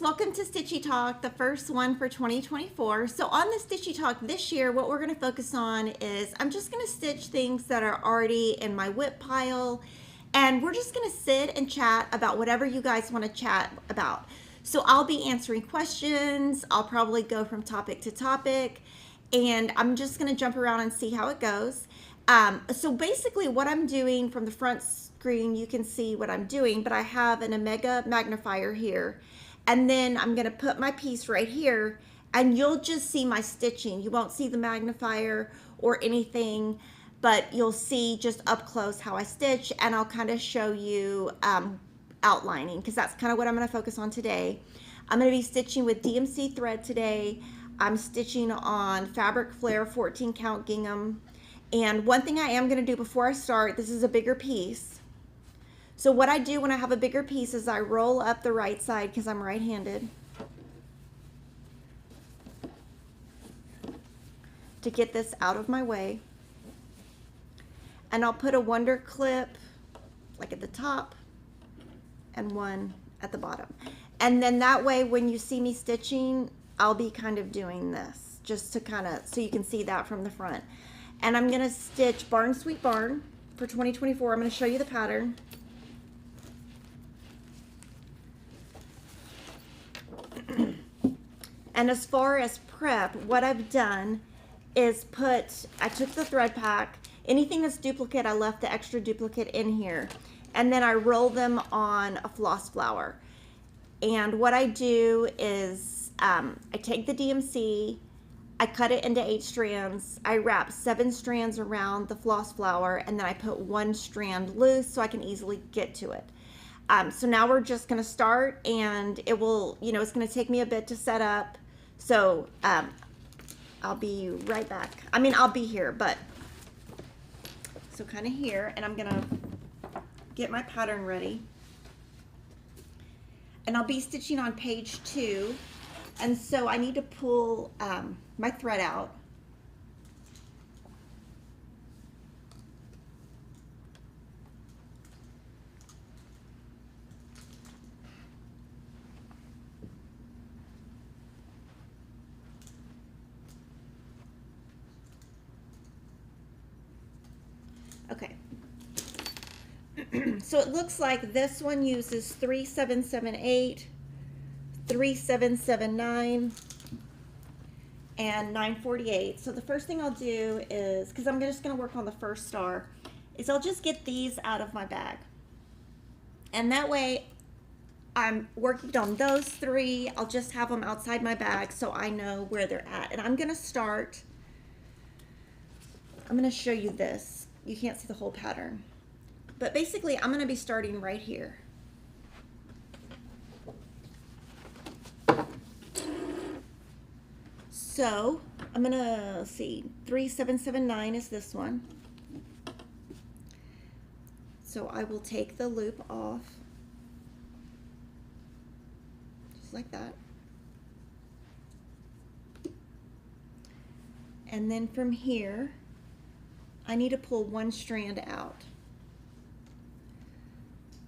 welcome to Stitchy Talk, the first one for 2024. So on the Stitchy Talk this year, what we're going to focus on is I'm just going to stitch things that are already in my whip pile, and we're just going to sit and chat about whatever you guys want to chat about. So I'll be answering questions, I'll probably go from topic to topic, and I'm just going to jump around and see how it goes. So basically what I'm doing from the front screen, you can see what I'm doing, but I have an Omega magnifier here. And then I'm going to put my piece right here, and you'll just see my stitching. You won't see the magnifier or anything, but you'll see just up close how I stitch, and I'll kind of show you outlining, because that's kind of what I'm going to focus on today. I'm going to be stitching with DMC thread today. I'm stitching on Fabric Flare 14 count gingham. And one thing I am going to do before I start, this is a bigger piece. So what I do when I have a bigger piece is I roll up the right side because I'm right-handed to get this out of my way. And I'll put a wonder clip like at the top and one at the bottom. And then that way when you see me stitching, I'll be kind of doing this just to kind of, so you can see that from the front. And I'm going to stitch Barn Sweet Barn for 2024. I'm going to show you the pattern. And as far as prep, what I've done is I took the thread pack, anything that's duplicate, I left the extra duplicate in here, and then I roll them on a floss flower. And what I do is I take the DMC, I cut it into 8 strands, I wrap 7 strands around the floss flower, and then I put 1 strand loose so I can easily get to it. So now we're just going to start, and it will, it's going to take me a bit to set up. So I'll be right back. I mean, I'll be here, but so kind of here, and I'm going to get my pattern ready. And I'll be stitching on page 2. And so I need to pull my thread out. Okay, so it looks like this one uses 3778, 3779, and 948. So the first thing I'll do is, because I'm just going to work on the first star, is I'll just get these out of my bag. And that way I'm working on those 3. I'll just have them outside my bag so I know where they're at. And I'm going to start, I'm going to show you this. You can't see the whole pattern, but basically I'm going to be starting right here. So I'm going to see 3779 is this one. So I will take the loop off just like that. And then from here, I need to pull 1 strand out.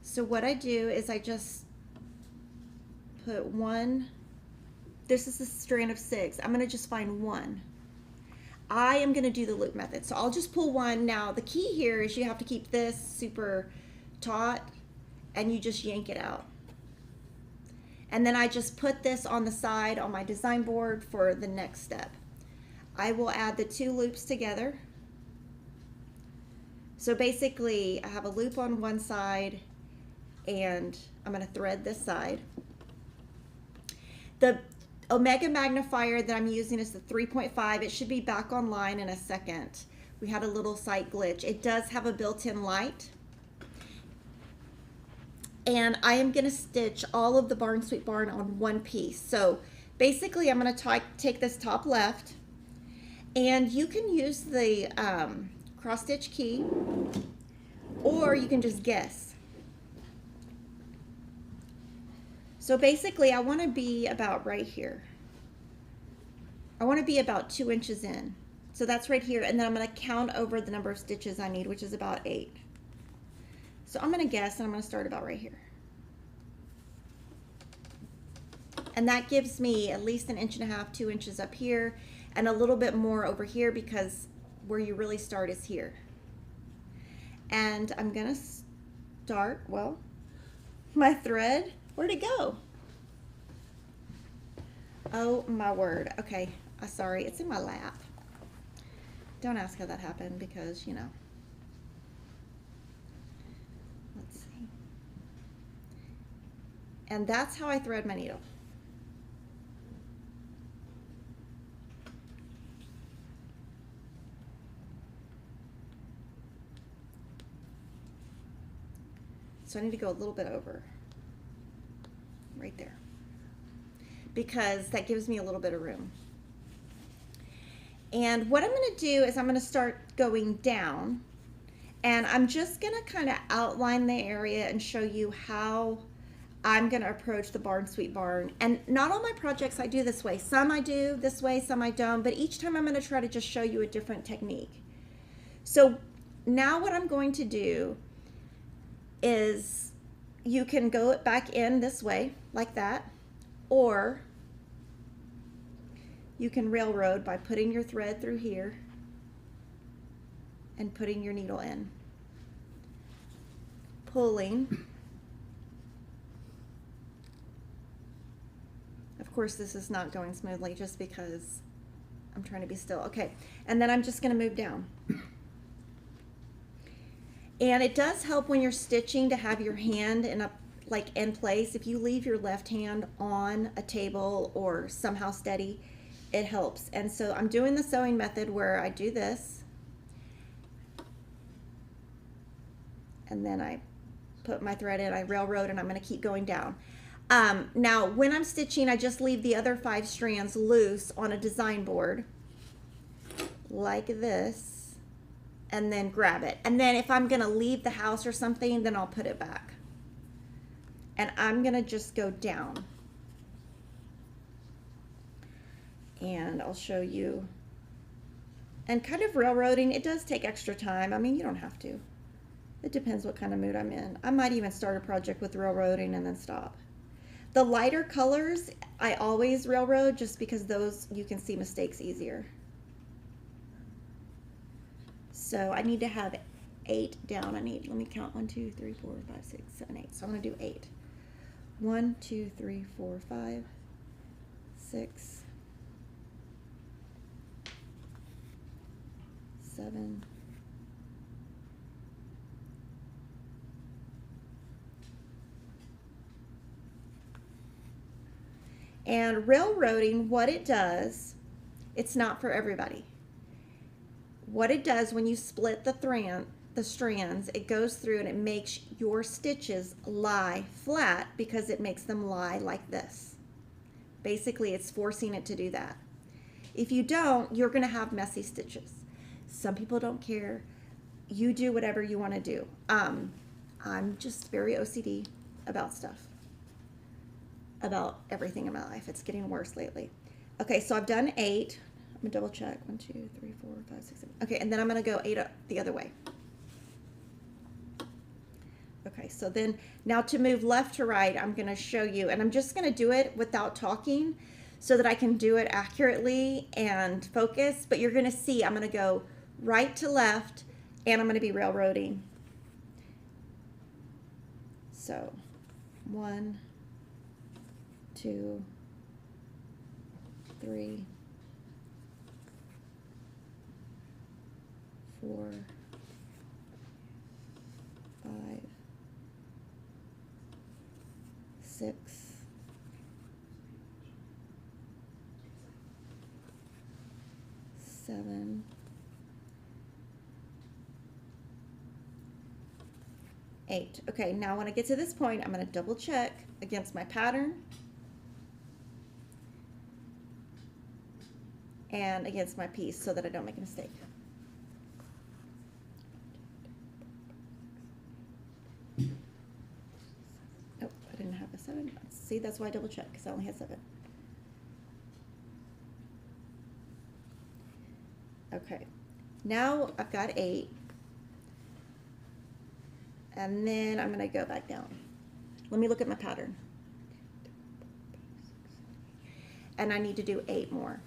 So what I do is I just put 1, this is a strand of 6. I'm gonna just find 1. I am gonna do the loop method. So I'll just pull 1. Now the key here is you have to keep this super taut and you just yank it out. And then I just put this on the side on my design board for the next step. I will add the 2 loops together. So basically I have a loop on one side and I'm going to thread this side. The Omega magnifier that I'm using is the 3.5. It should be back online in a second. We had a little site glitch. It does have a built-in light. And I am going to stitch all of the Barn Sweet Barn on one piece. So basically I'm going to take this top left, and you can use the cross stitch key, or you can just guess. So basically I want to be about right here. I want to be about 2 inches in. So that's right here, and then I'm going to count over the number of stitches I need, which is about 8. So I'm going to guess, and I'm going to start about right here. And that gives me at least 1.5 inches, 2 inches up here, and a little bit more over here, because where you really start is here. And I'm gonna start, well, my thread, where'd it go? Oh my word. Okay, sorry, it's in my lap. Don't ask how that happened, because, you know. Let's see. And that's how I thread my needle. So I need to go a little bit over, right there, because that gives me a little bit of room. And what I'm going to do is I'm going to start going down, and I'm just going to kind of outline the area and show you how I'm going to approach the Barn Sweet Barn. And not all my projects I do this way. Some I do this way, some I don't, but each time I'm going to try to just show you a different technique. So now what I'm going to do is you can go back in this way like that, or you can railroad by putting your thread through here and putting your needle in, pulling. Of course, this is not going smoothly just because I'm trying to be still. Okay, and then I'm just going to move down. And it does help when you're stitching to have your hand in place. If you leave your left hand on a table or somehow steady, it helps. And so I'm doing the sewing method where I do this, and then I put my thread in, I railroad, and I'm going to keep going down. Now when I'm stitching, I just leave the other 5 strands loose on a design board like this, and then grab it. And then if I'm going to leave the house or something, then I'll put it back. And I'm going to just go down. And I'll show you. And kind of railroading, it does take extra time. I mean, you don't have to. It depends what kind of mood I'm in. I might even start a project with railroading and then stop. The lighter colors, I always railroad, just because those you can see mistakes easier. So I need to have 8 down. Let me count 1, 2, 3, 4, 5, 6, 7, 8. So I'm going to do 8. 1, 2, 3, 4, 5, 6, 7, 8. And railroading, what it does, it's not for everybody. What it does when you split the strands, it goes through and it makes your stitches lie flat, because it makes them lie like this. Basically, it's forcing it to do that. If you don't, you're going to have messy stitches. Some people don't care. You do whatever you want to do. I'm just very OCD about stuff, about everything in my life. It's getting worse lately. Okay, so I've done 8. I'm going to double check. 1, 2, 3, 4, 5, 6, 7. Okay, and then I'm going to go 8 up the other way. Okay, so then now to move left to right, I'm going to show you, and I'm just going to do it without talking so that I can do it accurately and focus. But you're going to see I'm going to go right to left, and I'm going to be railroading. So 1, 2, 3, 4, 5, 6, 7, 8. Okay, now when I get to this point, I'm going to double check against my pattern and against my piece so that I don't make a mistake. Oh, I didn't have a 7. See, that's why I double check, because I only had 7. Okay, now I've got 8. And then I'm going to go back down. Let me look at my pattern. and I need to do 8 more.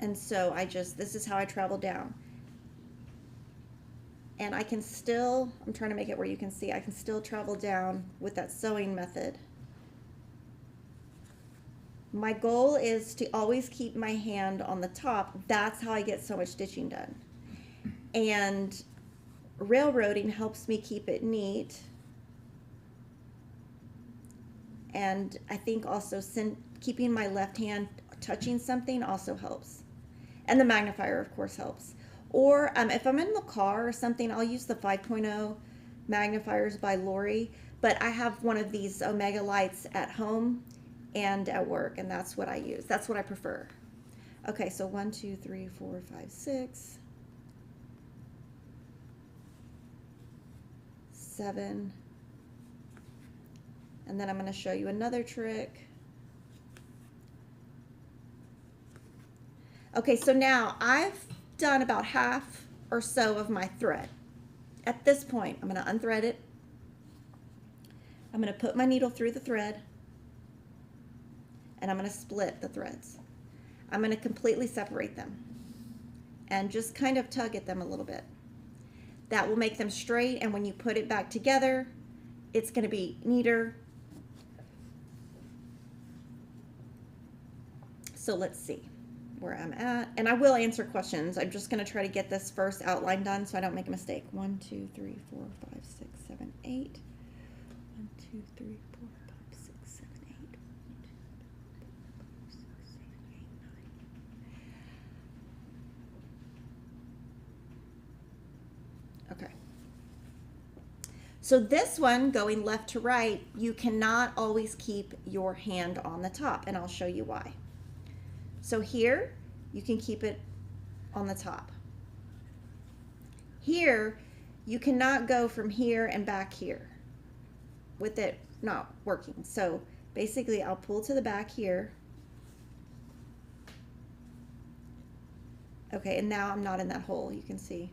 And so this is how I travel down. And I can still, I'm trying to make it where you can see, I can still travel down with that sewing method. My goal is to always keep my hand on the top. That's how I get so much stitching done. And railroading helps me keep it neat. And I think also keeping my left hand touching something also helps. And the magnifier, of course, helps. Or if I'm in the car or something, I'll use the 5.0 magnifiers by Lori. But I have one of these Omega lights at home and at work, and that's what I use. That's what I prefer. Okay, so 1, 2, 3, 4, 5, 6, 7. And then I'm going to show you another trick. Okay, so now I've done about half or so of my thread. At this point, I'm going to unthread it. I'm going to put my needle through the thread, and I'm going to split the threads. I'm going to completely separate them and just kind of tug at them a little bit. That will make them straight, and when you put it back together, it's going to be neater. So let's see where I'm at, and I will answer questions. I'm just going to try to get this first outline done so I don't make a mistake. 1, 2, 3, 4, 5, 6, 7, 8. 1, 2, 3, 4, 5, 6, 7, 8. 1, 2, 3, 4, 5, 6, 7, 8, 9. Okay. So this one, going left to right, you cannot always keep your hand on the top, and I'll show you why. So here, you can keep it on the top. Here, you cannot go from here and back here with it not working. So basically, I'll pull to the back here. Okay, and now I'm not in that hole, you can see.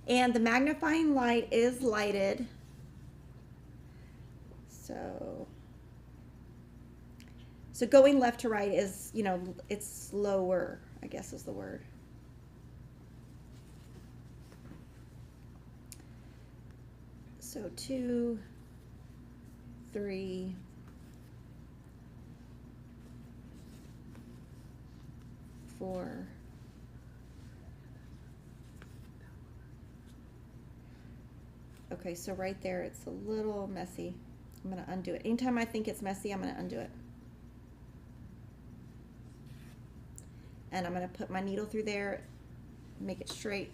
And the magnifying light is lighted. So going left to right is, you know, it's slower, I guess is the word. So 2, 3, 4. Okay, so right there, it's a little messy. I'm going to undo it. Anytime I think it's messy, I'm going to undo it. And I'm going to put my needle through there, make it straight.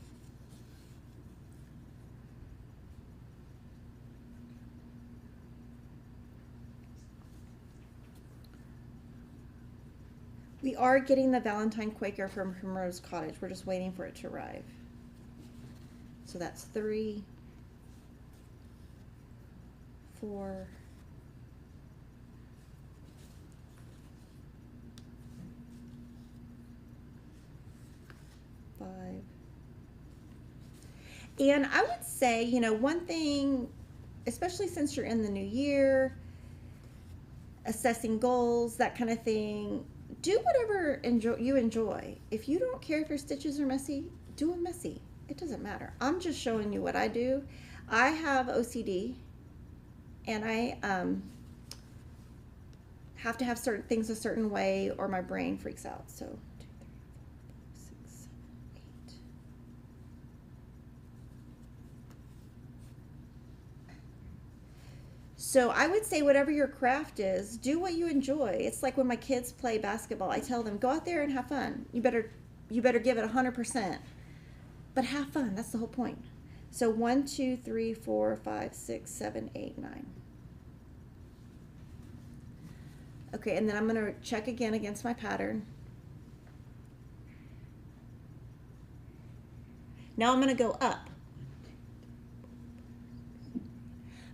We are getting the Valentine Quaker from Primrose Cottage. We're just waiting for it to arrive. So that's 3, 4, 5. And I would say, you know, one thing, especially since you're in the new year, assessing goals, that kind of thing, do whatever you enjoy. If you don't care if your stitches are messy, do them messy. It doesn't matter. I'm just showing you what I do. I have OCD, and I have to have certain things a certain way or my brain freaks out. So 2, 3, 4, 5, 6, 7, 8. So I would say whatever your craft is, do what you enjoy. It's like when my kids play basketball, I tell them, go out there and have fun. You better give it 100%, but have fun. That's the whole point. So 1, 2, 3, 4, 5, 6, 7, 8, 9. Okay, and then I'm going to check again against my pattern. Now I'm going to go up.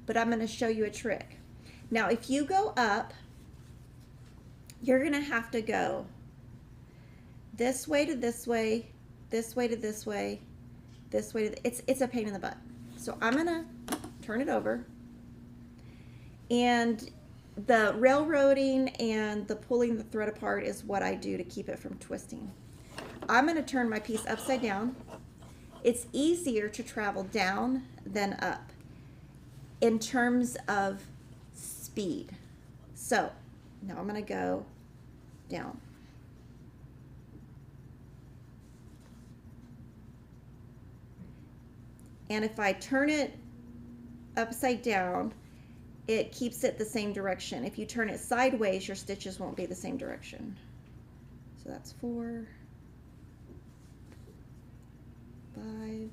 But I'm going to show you a trick. Now, if you go up, you're going to have to go this way to this way, this way to this way, this way. It's a pain in the butt. So I'm gonna turn it over, and the railroading and the pulling the thread apart is what I do to keep it from twisting. I'm gonna turn my piece upside down. It's easier to travel down than up in terms of speed. So now I'm gonna go down. And if I turn it upside down, it keeps it the same direction. If you turn it sideways, your stitches won't be the same direction. So that's 4, 5.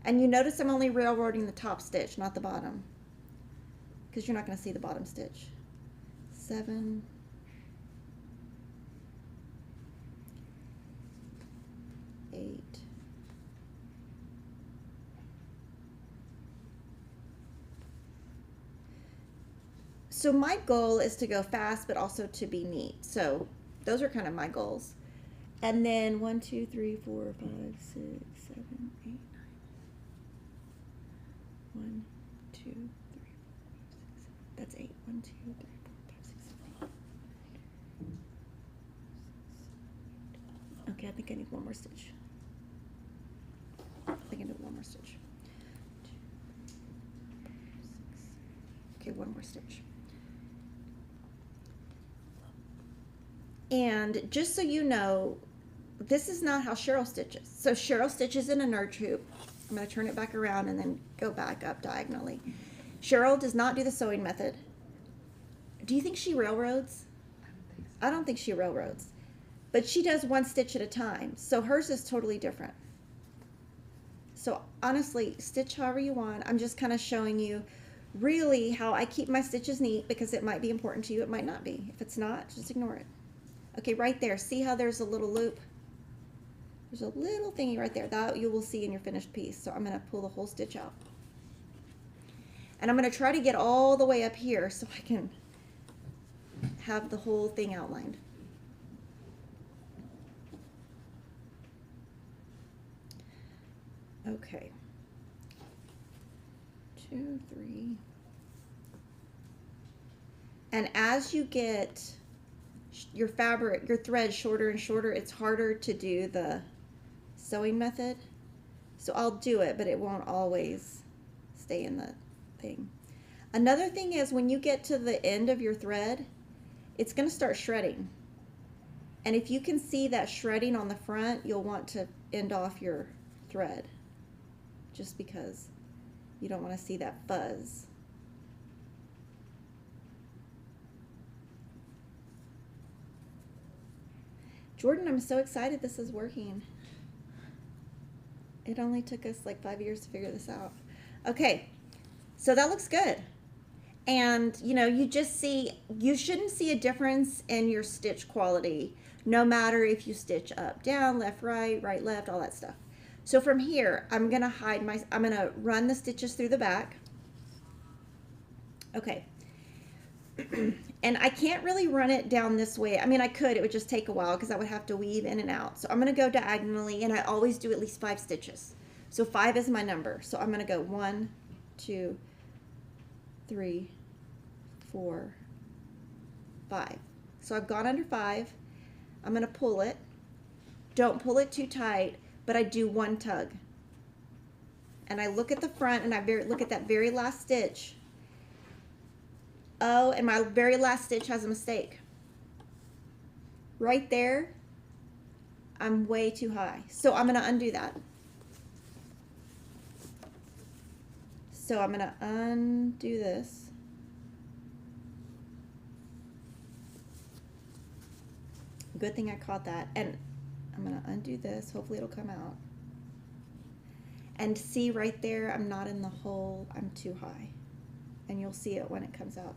And you notice I'm only railroading the top stitch, not the bottom, because you're not going to see the bottom stitch. 7, 8. So my goal is to go fast, but also to be neat. So those are kind of my goals. And then 1, 2, 3, 4, 5, 6, 7, 8, 9. 1, 2, 3, 4, 5, 6, 7. That's 8. 1, 2, 3, 4, 5, 6, 7, 8. Okay, I think I need one more stitch. I think I need one more stitch. 2, 3, 4, 5, 6. Okay, one more stitch. And just so you know, this is not how Cheryl stitches. So Cheryl stitches in a nerd hoop. I'm going to turn it back around and then go back up diagonally. Cheryl does not do the sewing method. Do you think she railroads? I don't think she railroads. But she does one stitch at a time. So hers is totally different. So honestly, stitch however you want. I'm just kind of showing you really how I keep my stitches neat, because it might be important to you. It might not be. If it's not, just ignore it. Okay, right there. See how there's a little loop? There's a little thingy right there. That you will see in your finished piece. So I'm going to pull the whole stitch out. And I'm going to try to get all the way up here so I can have the whole thing outlined. Okay. 2, 3. And as you get your fabric, your thread shorter and shorter, it's harder to do the sewing method. So I'll do it, but it won't always stay in the thing. Another thing is, when you get to the end of your thread, it's going to start shredding. And if you can see that shredding on the front, you'll want to end off your thread, just because you don't want to see that fuzz. Jordan, I'm so excited this is working. It only took us like 5 years to figure this out. Okay, so that looks good. And you know, you shouldn't see a difference in your stitch quality, no matter if you stitch up, down, left, right, right, left, all that stuff. So from here, I'm gonna run the stitches through the back. Okay. And I can't really run it down this way. I mean, I could, it would just take a while because I would have to weave in and out. So I'm going to go diagonally, and I always do at least 5 stitches. So 5 is my number. So I'm going to go 1, 2, 3, 4, 5. So I've gone under 5. I'm going to pull it. Don't pull it too tight, but I do one tug. And I look at the front, and I look at that very last stitch. Oh, and my very last stitch has a mistake. Right there, I'm way too high. So I'm going to undo that. So I'm going to undo this. Good thing I caught that. And I'm going to undo this. Hopefully it'll come out. And see right there, I'm not in the hole. I'm too high. And you'll see it when it comes out.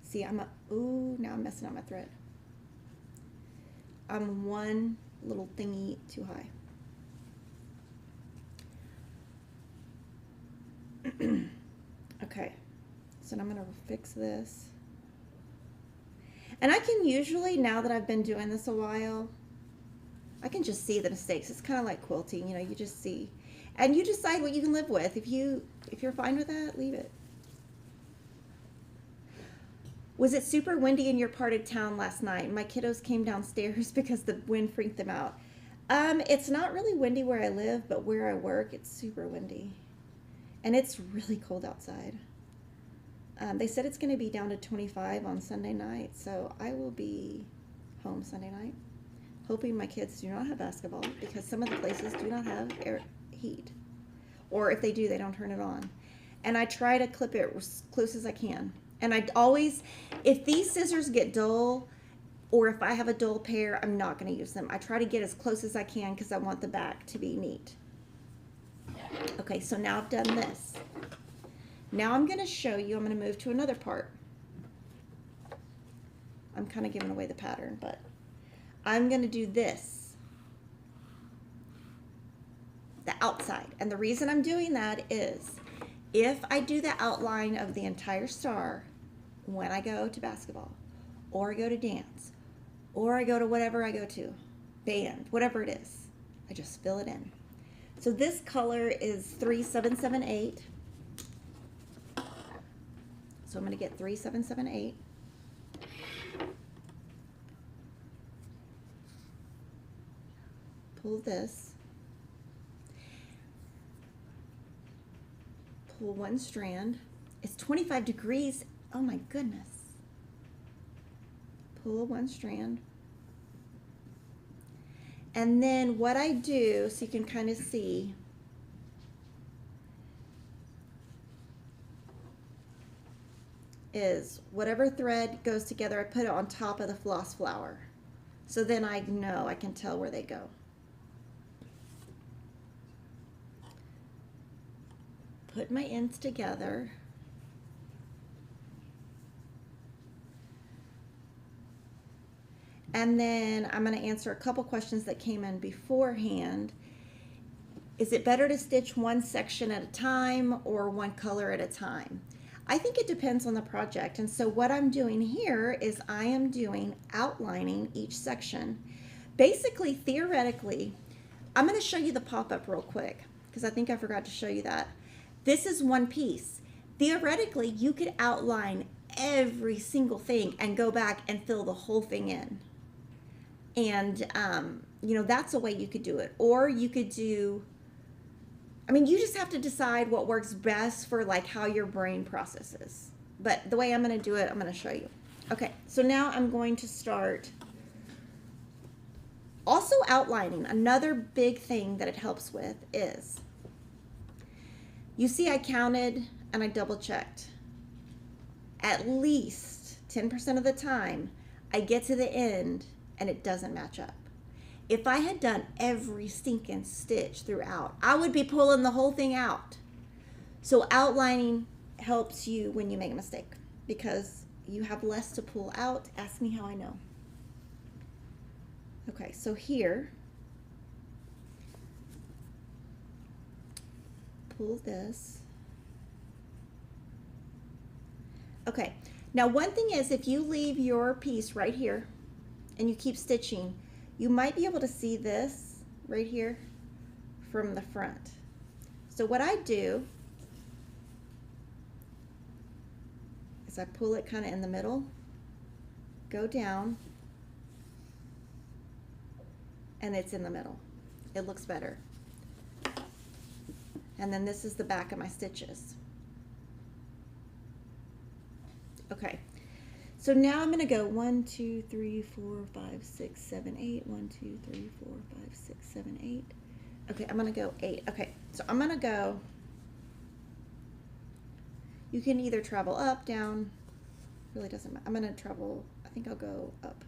See, ooh, now I'm messing up my thread. I'm one little thingy too high. Okay, so I'm gonna fix this. And I can usually, now that I've been doing this a while, I can just see the mistakes. It's kind of like quilting, you know, you just see. And you decide what you can live with. If you're fine with that, leave it. Was it super windy in your part of town last night? My kiddos came downstairs because the wind freaked them out. It's not really windy where I live, but where I work, it's super windy. And it's really cold outside. They said it's going to be down to 25 on Sunday night, so I will be home Sunday night, hoping my kids do not have basketball because some of the places do not have heat. Or if they do, they don't turn it on. And I try to clip it as close as I can. And I always, if these scissors get dull, or if I have a dull pair, I'm not going to use them. I try to get as close as I can because I want the back to be neat. Okay, so now I've done this. Now I'm going to show you, I'm going to move to another part. I'm kind of giving away the pattern, but I'm going to do this. The outside. And the reason I'm doing that is if I do the outline of the entire star when I go to basketball, or I go to dance, or I go to whatever I go to, band, whatever it is, I just fill it in. So this color is 3778. So I'm going to get 3778. Pull this. Pull one strand. It's 25 degrees. Oh my goodness. Pull one strand. And then what I do, so you can kind of see, is whatever thread goes together, I put it on top of the floss flower. So then I know, I can tell where they go. Put my ends together. And then I'm going to answer a couple questions that came in beforehand. Is it better to stitch one section at a time or one color at a time? I think it depends on the project. And so what I'm doing here is I am doing outlining each section. Basically, theoretically, I'm going to show you the pop-up real quick because I think I forgot to show you that. This is one piece. Theoretically, you could outline every single thing and go back and fill the whole thing in. And, you know, that's a way you could do it. Or you could do, I mean, you just have to decide what works best for like how your brain processes. But the way I'm going to do it, I'm going to show you. Okay, so now I'm going to start also outlining. Another big thing that it helps with is, you see I counted and I double checked. At least 10% of the time, I get to the end and it doesn't match up. If I had done every stinking stitch throughout, I would be pulling the whole thing out. So outlining helps you when you make a mistake because you have less to pull out. Ask me how I know. Okay, so here, pull this. Okay, now one thing is if you leave your piece right here and you keep stitching, you might be able to see this right here from the front. So what I do is I pull it kind of in the middle, go down, and it's in the middle. It looks better. And then this is the back of my stitches. Okay, so now I'm going to go 1, 2, 3, 4, 5, 6, 7, 8. 1, 2, 3, 4, 5, 6, 7, 8. Okay, I'm going to go 8. Okay, so I'm going to go, you can either travel up, down, really doesn't matter. I'm going to travel, I think I'll go up.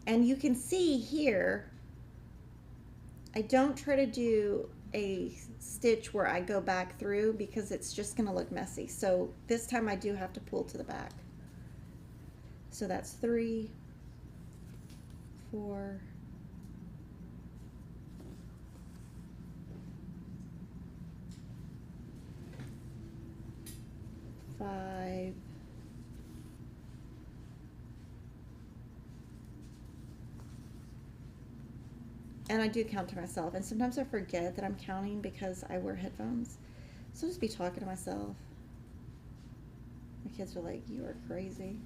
And you can see here, I don't try to do a stitch where I go back through because it's just going to look messy. So this time I do have to pull to the back. So that's 3, 4, 5, and I do count to myself, and sometimes I forget that I'm counting because I wear headphones, so I'll just be talking to myself. My kids are like, you are crazy.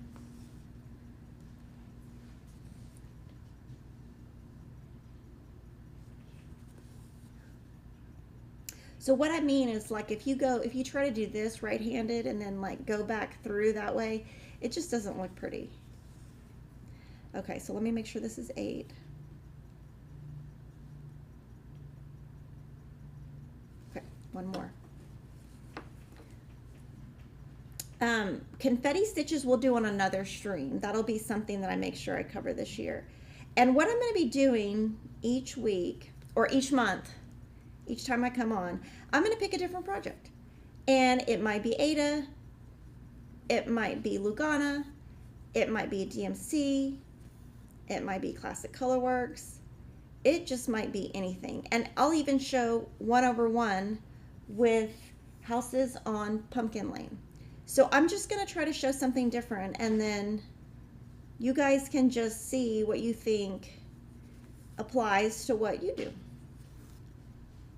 So what I mean is, like, if you try to do this right-handed and then like go back through that way, it just doesn't look pretty. Okay, so let me make sure this is 8. Okay, one more. Confetti stitches we'll do on another stream. That'll be something that I make sure I cover this year. And what I'm going to be doing each week or each month, each time I come on, I'm going to pick a different project. And it might be Ada, it might be Lugana, it might be a DMC, it might be Classic Colorworks, it just might be anything. And I'll even show 1/1 with houses on Pumpkin Lane. So I'm just going to try to show something different, and then you guys can just see what you think applies to what you do.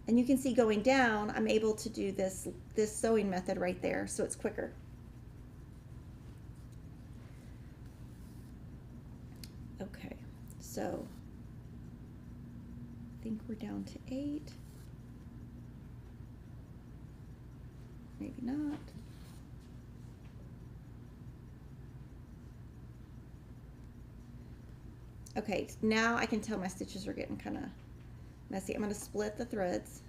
And you can see going down, I'm able to do this sewing method right there, so it's quicker. Okay, so I think we're down to 8. Maybe not. Okay, now I can tell my stitches are getting kind of messy. I'm going to split the threads.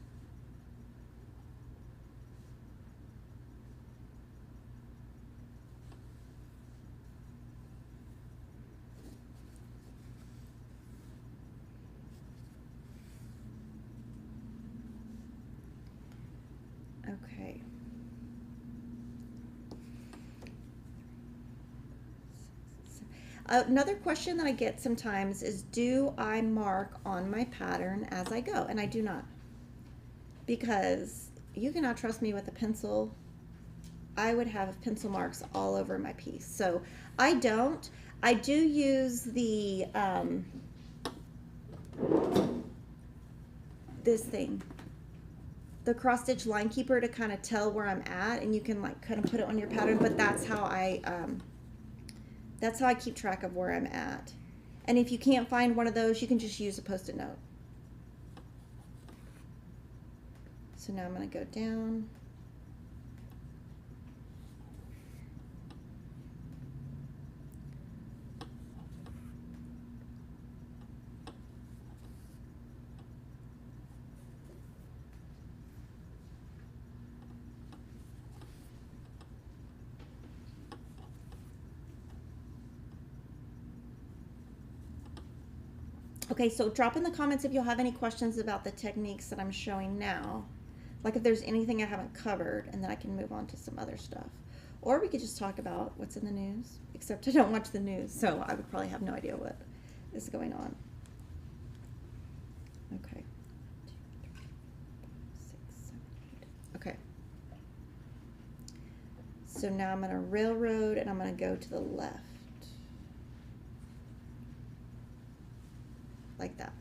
Okay. Another question that I get sometimes is, do I mark on my pattern as I go? And I do not, because you cannot trust me with a pencil. I would have pencil marks all over my piece. So I don't. I do use the this thing, the cross stitch line keeper, to kind of tell where I'm at, and you can like kind of put it on your pattern. But that's how I keep track of where I'm at. And if you can't find one of those, you can just use a Post-it note. So now I'm going to go down. Okay, so drop in the comments if you'll have any questions about the techniques that I'm showing now. Like if there's anything I haven't covered, and then I can move on to some other stuff. Or we could just talk about what's in the news, except I don't watch the news, so I would probably have no idea what is going on. Okay. 2, 3, 4, 6, 7, 8. Okay. So now I'm going to railroad, and I'm going to go to the left. Like that.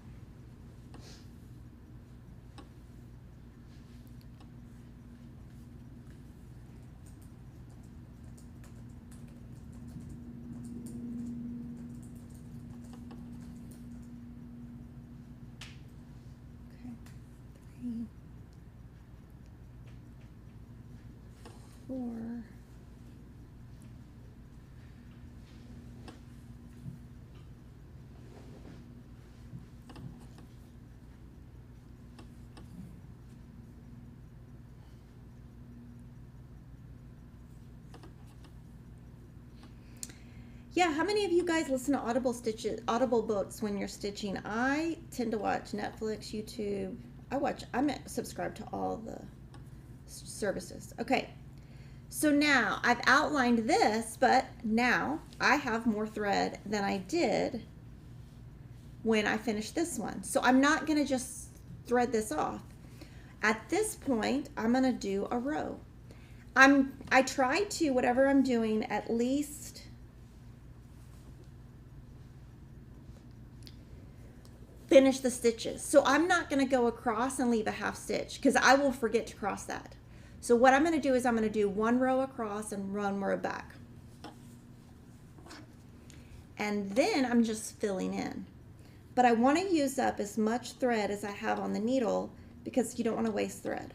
Okay. 3, 4. Yeah, how many of you guys listen to Audible books when you're stitching? I tend to watch Netflix, YouTube. I'm subscribed to all the services. Okay, so now I've outlined this, but now I have more thread than I did when I finish this one. So I'm not going to just thread this off. At this point, I'm going to do a row. I try to, whatever I'm doing, at least finish the stitches. So I'm not going to go across and leave a half stitch because I will forget to cross that. So what I'm going to do is I'm going to do one row across and one row back. And then I'm just filling in. But I want to use up as much thread as I have on the needle because you don't want to waste thread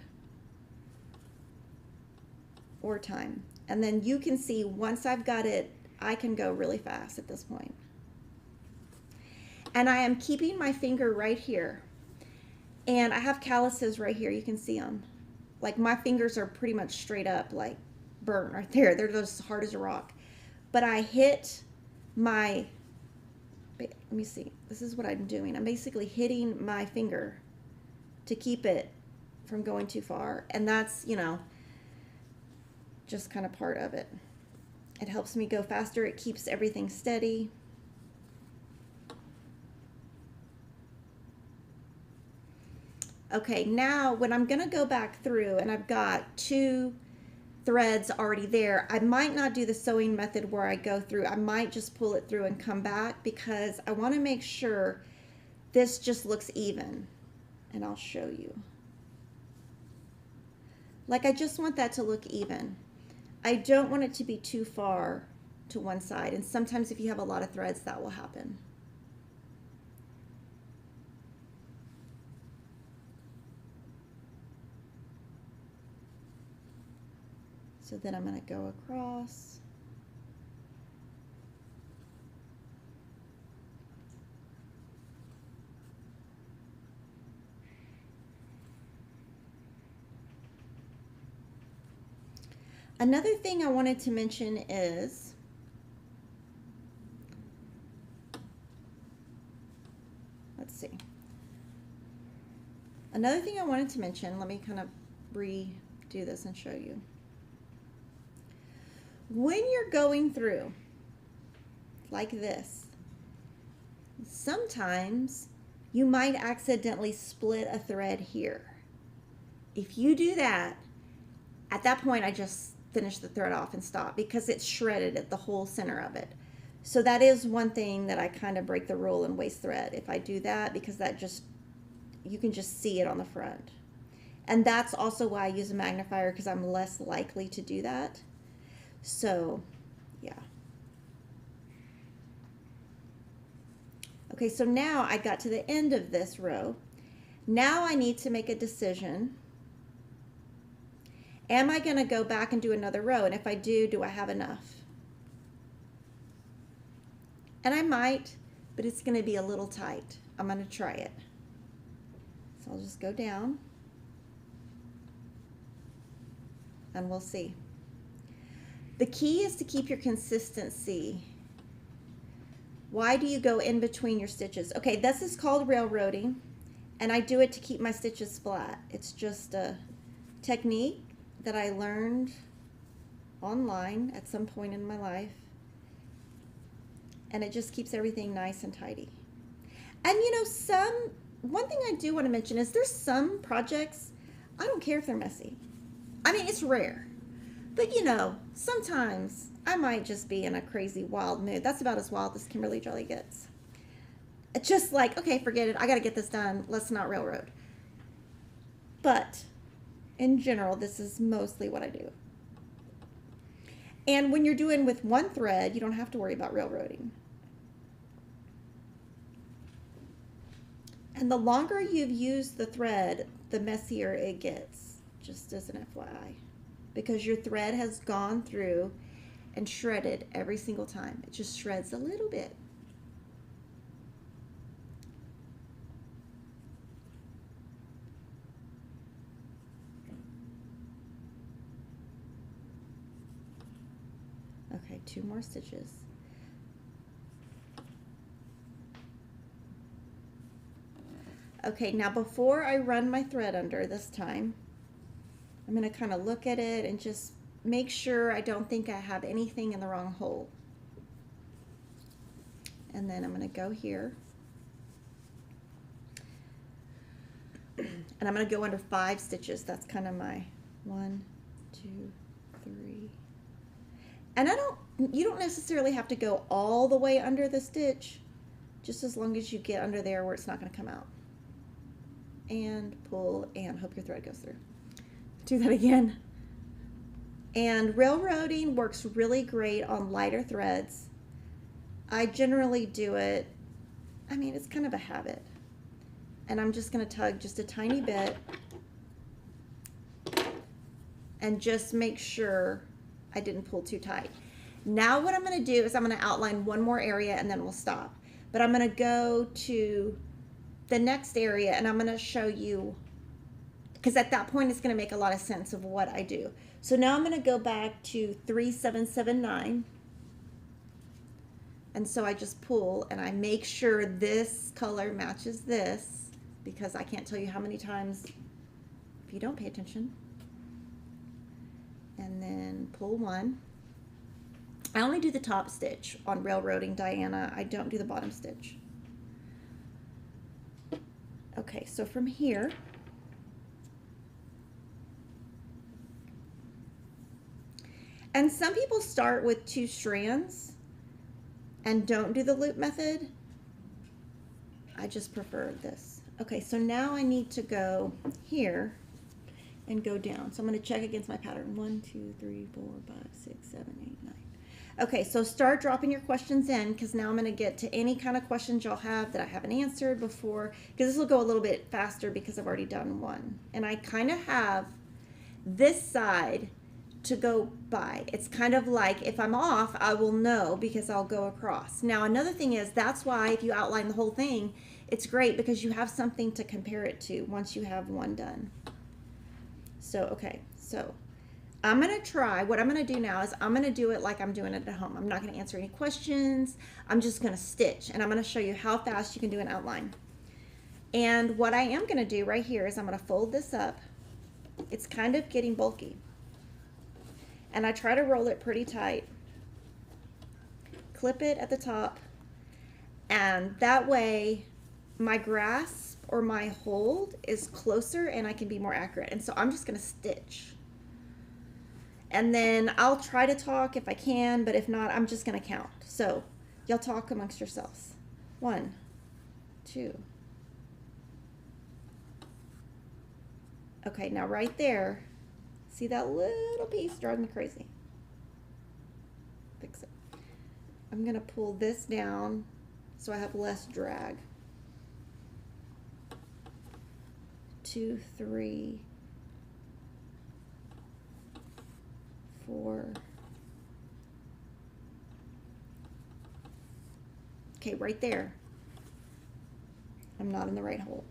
or time. And then you can see once I've got it, I can go really fast at this point. And I am keeping my finger right here. And I have calluses right here. You can see them. Like my fingers are pretty much straight up, like burnt right there. They're just hard as a rock. But I hit my, let me see. This is what I'm doing. I'm basically hitting my finger to keep it from going too far. And that's, you know, just kind of part of it. It helps me go faster. It keeps everything steady. Okay, now when I'm going to go back through and I've got 2 threads already there, I might not do the sewing method where I go through. I might just pull it through and come back because I want to make sure this just looks even. And I'll show you. Like I just want that to look even. I don't want it to be too far to one side. And sometimes if you have a lot of threads, that will happen. So then I'm going to go across. Another thing I wanted to mention is let's see. Another thing I wanted to mention, let me kind of redo this and show you. When you're going through like this, sometimes you might accidentally split a thread here. If you do that, at that point I just finish the thread off and stop because it's shredded at the whole center of it. So that is one thing that I kind of break the rule and waste thread if I do that, because that just, you can just see it on the front. And that's also why I use a magnifier, because I'm less likely to do that. So, yeah. Okay, so now I got to the end of this row. Now I need to make a decision. Am I going to go back and do another row? And if I do I have enough? And I might, but it's going to be a little tight. I'm going to try it. So I'll just go down. And we'll see. The key is to keep your consistency. Why do you go in between your stitches? Okay, this is called railroading, and I do it to keep my stitches flat. It's just a technique that I learned online at some point in my life, and it just keeps everything nice and tidy. And you know, one thing I do want to mention is there's some projects, I don't care if they're messy. I mean, it's rare. But you know, sometimes I might just be in a crazy wild mood. That's about as wild as Kimberly Jolly gets. It's just like, okay, forget it. I got to get this done. Let's not railroad. But in general, this is mostly what I do. And when you're doing with one thread, you don't have to worry about railroading. And the longer you've used the thread, the messier it gets, just as an FYI. Because your thread has gone through and shredded every single time. It just shreds a little bit. Okay, 2 more stitches. Okay, now before I run my thread under this time, I'm going to kind of look at it and just make sure I don't think I have anything in the wrong hole. And then I'm going to go here. And I'm going to go under 5 stitches. That's kind of my 1, 2, 3. And you don't necessarily have to go all the way under the stitch, just as long as you get under there where it's not going to come out. And pull, and hope your thread goes through. Do that again. And railroading works really great on lighter threads. I generally do it, I mean, it's kind of a habit. And I'm just going to tug just a tiny bit and just make sure I didn't pull too tight. Now what I'm going to do is I'm going to outline one more area and then we'll stop. But I'm going to go to the next area and I'm going to show you, because at that point it's going to make a lot of sense of what I do. So now I'm going to go back to 3779. And so I just pull and I make sure this color matches this, because I can't tell you how many times if you don't pay attention. And then pull 1. I only do the top stitch on railroading, Diana. I don't do the bottom stitch. Okay, so from here, and some people start with 2 strands and don't do the loop method. I just prefer this. Okay, so now I need to go here and go down. So I'm going to check against my pattern. 1, 2, 3, 4, 5, 6, 7, 8, 9. Okay, so start dropping your questions in, because now I'm going to get to any kind of questions y'all have that I haven't answered before, because this will go a little bit faster because I've already done one. And I kind of have this side to go by. It's kind of like if I'm off, I will know because I'll go across. Now another thing is, that's why if you outline the whole thing, it's great because you have something to compare it to once you have one done. So okay, so I'm gonna try, what I'm gonna do now is I'm gonna do it like I'm doing it at home. I'm not gonna answer any questions. I'm just gonna stitch and I'm gonna show you how fast you can do an outline. And what I am gonna do right here is I'm gonna fold this up. It's kind of getting bulky. And I try to roll it pretty tight. Clip it at the top, and that way my grasp or my hold is closer and I can be more accurate. And so I'm just going to stitch. And then I'll try to talk if I can, but if not, I'm just going to count. So y'all talk amongst yourselves. 1, 2. Okay, now right there, see that little piece driving me crazy? Fix it. I'm going to pull this down so I have less drag. 2, 3, 4. Okay, right there. I'm not in the right hole.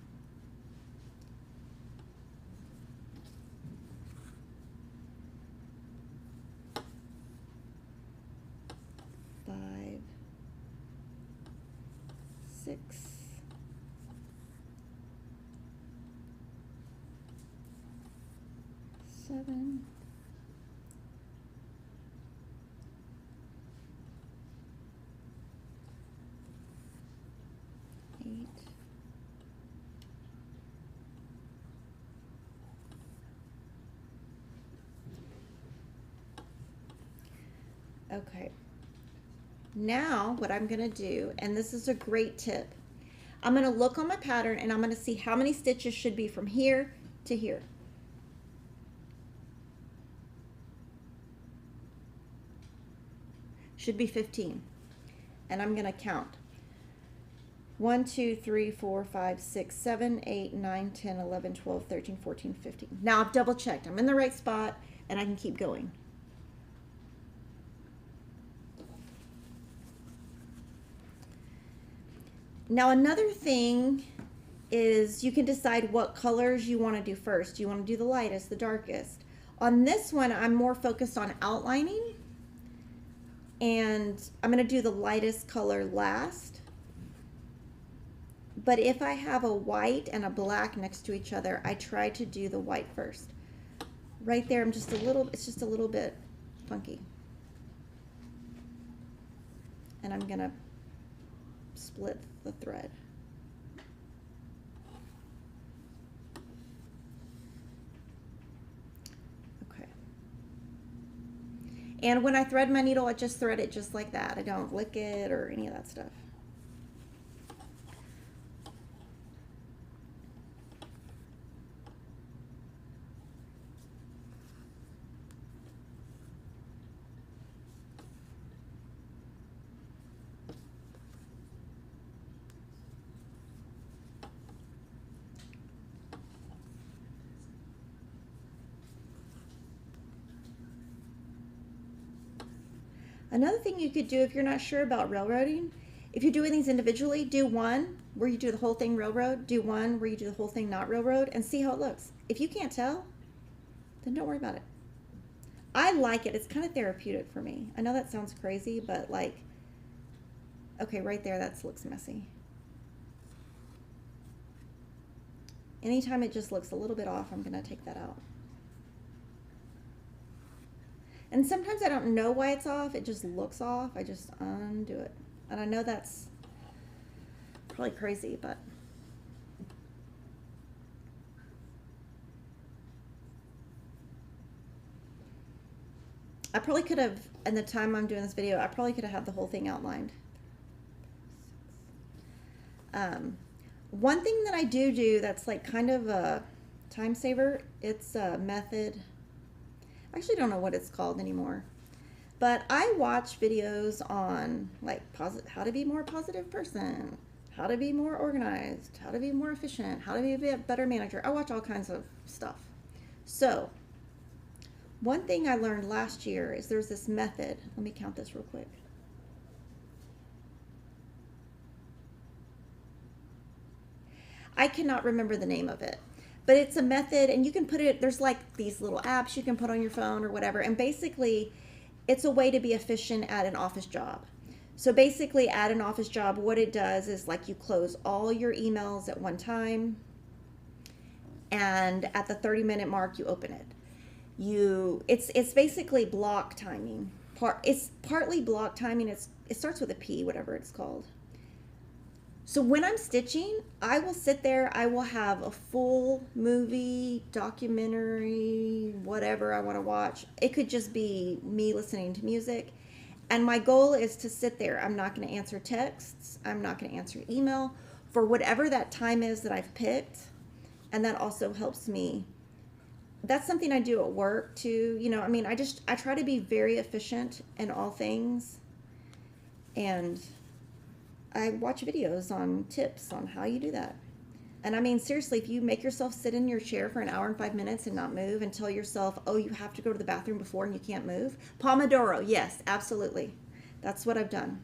5, 6, 7, 8, 9. Okay. Now what I'm going to do, and this is a great tip, I'm going to look on my pattern and I'm going to see how many stitches should be from here to here. Should be 15. And I'm going to count. 1, 2, 3, 4, 5, 6, 7, 8, 9, 10, 11, 12, 13, 14, 15. Now I've double checked. I'm in the right spot and I can keep going. Now another thing is you can decide what colors you want to do first. You want to do the lightest, the darkest. On this one, I'm more focused on outlining, and I'm going to do the lightest color last. But if I have a white and a black next to each other, I try to do the white first. Right there, it's just a little bit funky. And I'm going to split the thread. And when I thread my needle, I just thread it just like that. I don't lick it or any of that stuff. Another thing you could do if you're not sure about railroading, if you're doing these individually, do one where you do the whole thing railroad, do one where you do the whole thing not railroad, and see how it looks. If you can't tell, then don't worry about it. I like it. It's kind of therapeutic for me. I know that sounds crazy, but like, okay, right there, that looks messy. Anytime it just looks a little bit off, I'm going to take that out. And sometimes I don't know why it's off. It just looks off. I just undo it. And I know that's probably crazy, but I probably could have, in the time I'm doing this video, I probably could have had the whole thing outlined. One thing that I do that's like kind of a time saver, it's a method. I actually don't know what it's called anymore, but I watch videos on like how to be more positive person, how to be more organized, how to be more efficient, how to be a better manager. I watch all kinds of stuff. So one thing I learned last year is there's this method. Let me count this real quick. I cannot remember the name of it, but it's a method, and you can put it, there's like these little apps you can put on your phone or whatever, and basically it's a way to be efficient at an office job. So basically at an office job, what it does is like you close all your emails at one time, and at the 30-minute mark you open it. It's basically block timing. It's partly block timing. It starts with a P, whatever it's called. So when I'm stitching, I will sit there, I will have a full movie, documentary, whatever I want to watch. It could just be me listening to music. And my goal is to sit there. I'm not going to answer texts. I'm not going to answer email for whatever that time is that I've picked. And that also helps me. That's something I do at work too. You know, I mean, I try to be very efficient in all things. And I watch videos on tips on how you do that. And I mean, seriously, if you make yourself sit in your chair for an hour and 5 minutes and not move and tell yourself, oh, you have to go to the bathroom before and you can't move. Pomodoro, yes, absolutely. That's what I've done.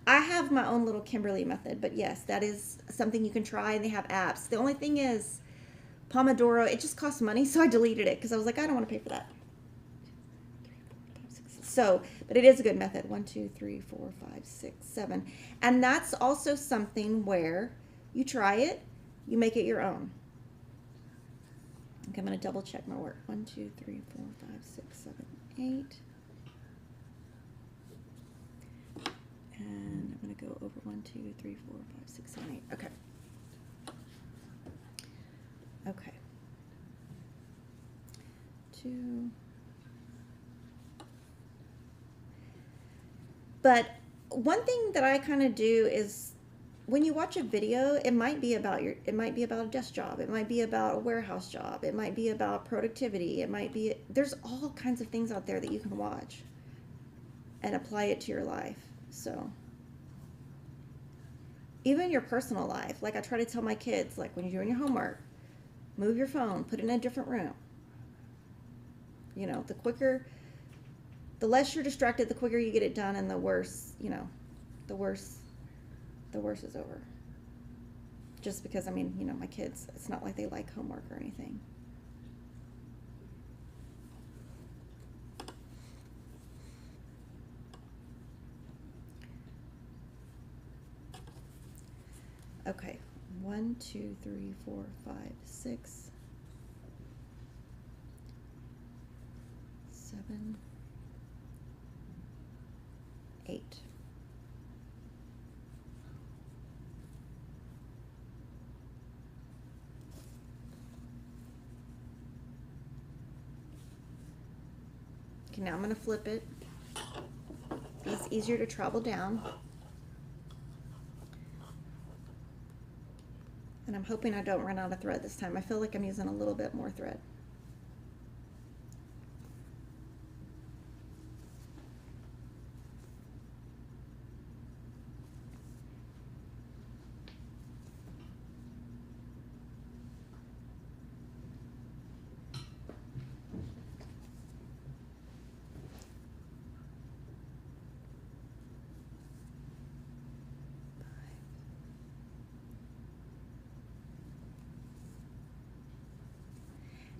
I have my own little Kimberly method, but yes, that is something you can try, and they have apps. The only thing is, Pomodoro, it just costs money, so I deleted it because I was like, I don't want to pay for that. So, but it is a good method. 1, 2, 3, 4, 5, 6, 7. And that's also something where you try it, you make it your own. Okay, I'm going to double check my work. 1, 2, 3, 4, 5, 6, 7, 8. And I'm going to go over 1, 2, 3, 4, 5, 6, 7, 8. Okay. Okay. 2. But one thing that I kind of do is when you watch a video, it might be about a desk job. It might be about a warehouse job. It might be about productivity. It might be, there's all kinds of things out there that you can watch and apply it to your life. So even your personal life, like I try to tell my kids, like when you're doing your homework, move your phone, put it in a different room. You know, the less you're distracted, the quicker you get it done, and the worse, you know, the worse is over. Just because, I mean, you know, my kids, it's not like they like homework or anything. Okay, 1, 2, 3, 4, 5, 6, 7, 8. Okay, now I'm going to flip it. easier to travel down. And I'm hoping I don't run out of thread this time. I feel like I'm using a little bit more thread.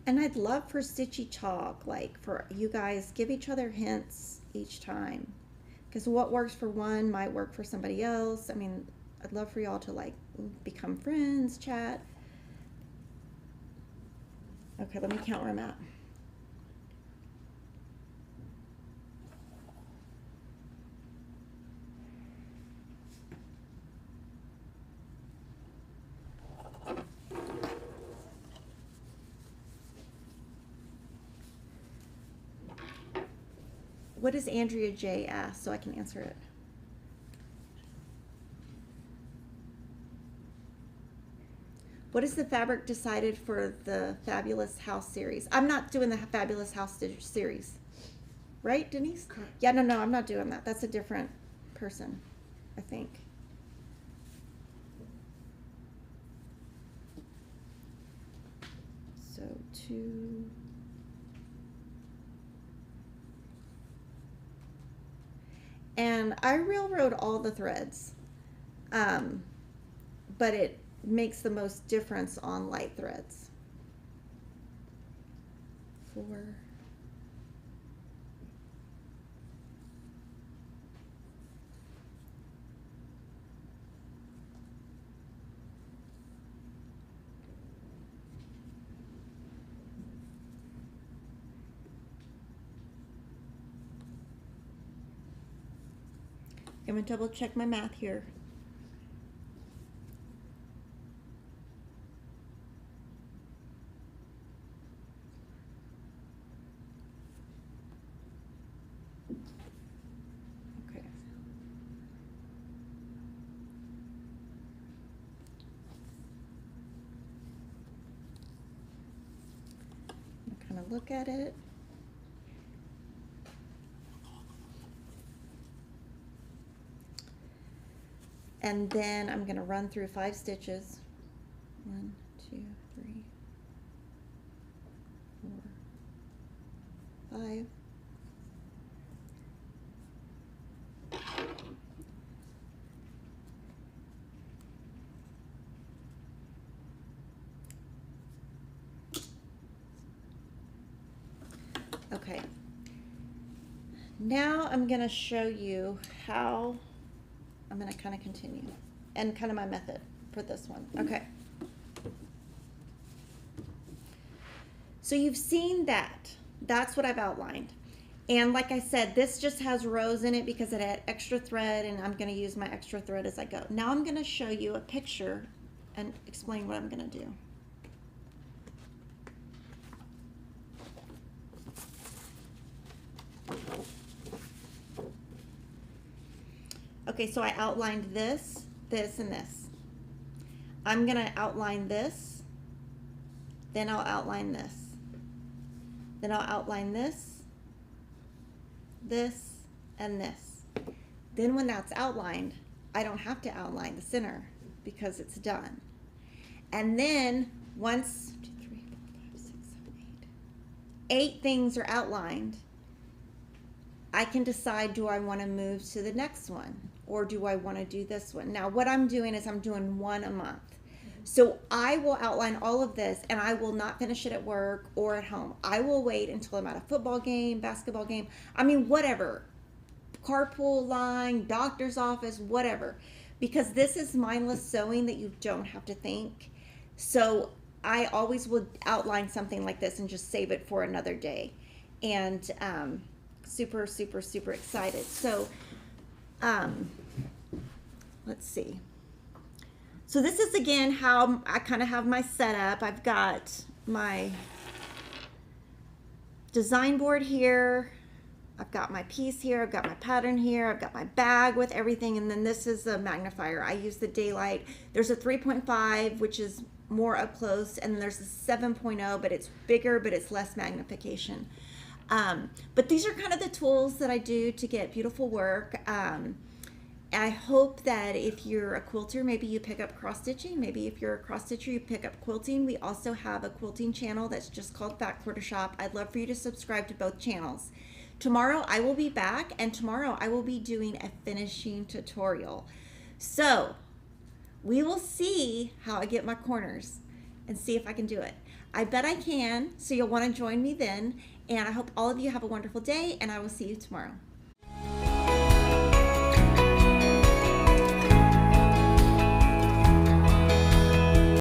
And I'd love for Stitchy Talk, like for you guys, give each other hints each time. Because what works for one might work for somebody else. I mean, I'd love for y'all to like become friends, chat. Okay, let me count where I'm at. What does Andrea J ask so I can answer it? What is the fabric decided for the Fabulous House series? I'm not doing the Fabulous House series. Right, Denise? Correct. Yeah, no, I'm not doing that. That's a different person, I think. So 2... And I railroad all the threads, but it makes the most difference on light threads. 4. I'm going to double check my math here. Okay. I'm kind of look at it. And then I'm going to run through 5 stitches. 1, 2, 3, 4, 5. Okay. Now I'm going to show you how I'm going to kind of continue and kind of my method for this one. Okay. So you've seen that. That's what I've outlined. And like I said, this just has rows in it because it had extra thread, and I'm going to use my extra thread as I go. Now I'm going to show you a picture and explain what I'm going to do. Okay, so I outlined this, this, and this. I'm going to outline this, then I'll outline this. Then I'll outline this, this, and this. Then when that's outlined, I don't have to outline the center because it's done. And then once 2, 3, 4, 5, 6, 7, 8 things are outlined, I can decide, do I want to move to the next one? Or do I want to do this one? Now, what I'm doing is I'm doing 1 a month. So I will outline all of this, and I will not finish it at work or at home. I will wait until I'm at a football game, basketball game. I mean, whatever. Carpool line, doctor's office, whatever. Because this is mindless sewing that you don't have to think. So I always will outline something like this and just save it for another day. And super, super, super excited. So let's see. So this is again how I kind of have my setup. I've got my design board here. I've got my piece here, I've got my pattern here, I've got my bag with everything, and then this is a magnifier. I use the daylight. There's a 3.5, which is more up close, and there's a 7.0, but it's bigger, but it's less magnification. But these are kind of the tools that I do to get beautiful work. I hope that if you're a quilter, maybe you pick up cross stitching. Maybe if you're a cross stitcher, you pick up quilting. We also have a quilting channel that's just called Fat Quarter Shop. I'd love for you to subscribe to both channels. Tomorrow I will be back, and tomorrow I will be doing a finishing tutorial. So we will see how I get my corners and see if I can do it. I bet I can, so you'll want to join me then. And I hope all of you have a wonderful day, and I will see you tomorrow.